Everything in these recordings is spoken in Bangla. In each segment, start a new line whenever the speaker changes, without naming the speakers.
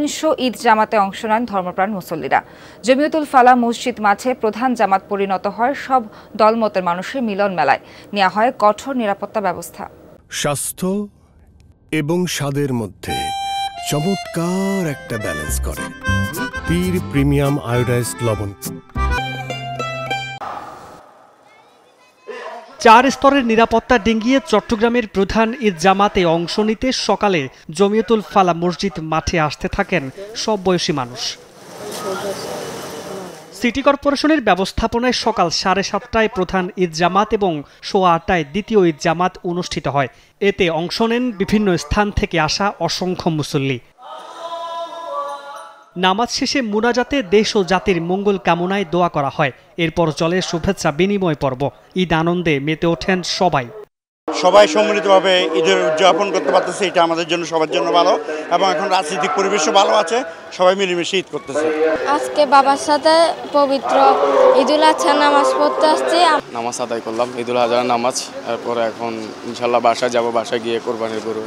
300 ঈদ জামাতে অংশ নেন ধর্মপ্রাণ মুসল্লিরা। জমিয়তুল ফালাহ মসজিদ মাঠে প্রধান জামাত পরিণত হয় সব দলমতের মানুষের মিলন মেলায়। নেওয়া হয় কঠোর নিরাপত্তা ব্যবস্থা।
স্বাস্থ্য এবং স্বাদের মধ্যে চমৎকার একটা ব্যালেন্স করে পীর প্রিমিয়াম আয়োডাইজড লবণ।
4 স্তরের নিরাপত্তা ডিঙ্গিয়ে চট্টগ্রামের প্রধান ঈদ জামাতে অংশ নিতে সকালে জমিয়তুল ফালাহ মসজিদ মাঠে আসতে থাকেন সব বয়সী মানুষ। সিটি কর্পোরেশনের ব্যবস্থাপনায় সকাল 7:30টায় প্রধান ঈদ জামাত এবং 8:15টায় দ্বিতীয় ঈদ জামাত অনুষ্ঠিত হয়। এতে অংশ নেন বিভিন্ন স্থান থেকে আসা অসংখ্য মুসল্লি। নামাজ শেষে মুনাজাতে দেশ ও জাতির মঙ্গল কামনায় দোয়া করা হয়। এরপর চলে শুভেচ্ছা বিনিময় পর্ব। ঈদ আনন্দে মেতে ওঠেন সবাই।
সবাই সম্মিলিতভাবে ঈদের উদযাপন করতে পারতেছে, এটা আমাদের জন্য সবার জন্য ভালো, এবং এখন রাজনৈতিক পরিবেশও ভালো আছে, সবাই মিলেমিশে ঈদ করতেছে।
আজকে বাবার সাথে পবিত্র ঈদুল আজহা নামাজ পড়তে আসছি।
নামাজ আদায় করলাম, ঈদুল আজহার নামাজ। এরপরে এখন ইনশাল্লাহ বাসায় যাব, বাসায় গিয়ে কোরবানির গরু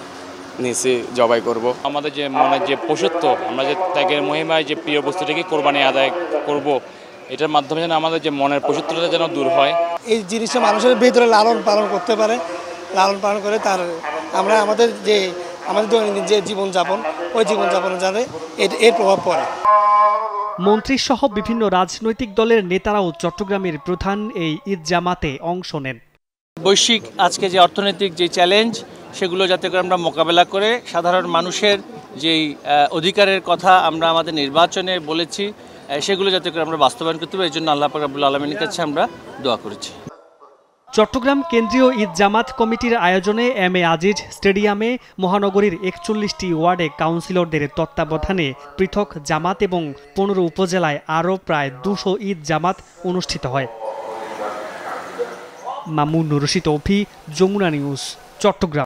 নিচে জবাই করব।
আমাদের যে মনের যে পশুত্ব, আমরা যে ত্যাগের মহিমায় যে প্রিয় বস্তুটিকে কোরবানি আদায় করব, এটার মাধ্যমে যেন আমাদের যে মনের পশুত্বটা যেন দূর হয়।
এই জিনিসটা মানুষের ভিতরে লালন পালন করতে পারে, লালন পালন করে তার আমরা আমাদের দৈনন্দিন যে জীবনযাপন, ওই জীবনযাপনে যাতে এর প্রভাব পড়ে।
মন্ত্রী সহ বিভিন্ন রাজনৈতিক দলের নেতারাও চট্টগ্রামের প্রধান এই ঈদ জামাতে অংশ নেন।
বৈশ্বিক আজকে যে অর্থনৈতিক যে চ্যালেঞ্জ, সেগুলো যাতে করে আমরা মোকাবেলা করে সাধারণ মানুষের যেই অধিকারের কথা আমরা আমাদের নির্বাচনে বলেছি, সেগুলো যাতে করে আমরা বাস্তবায়ন করতে পারি, এই জন্য আল্লাহ পাক রব্বুল আলামিনের কাছে আমরা দোয়া করেছি।
চট্টগ্রাম কেন্দ্রীয় ঈদ জামাত কমিটির আয়োজনে এম এ আজিজ স্টেডিয়ামে মহানগরীর 41টি ওয়ার্ডে কাউন্সিলরদের তত্ত্বাবধানে পৃথক জামাত এবং 15 উপজেলায় আরও প্রায় 200 ঈদ জামাত অনুষ্ঠিত হয়। মামুন রশিদ অভি, যমুনা নিউজ, চট্টগ্রাম।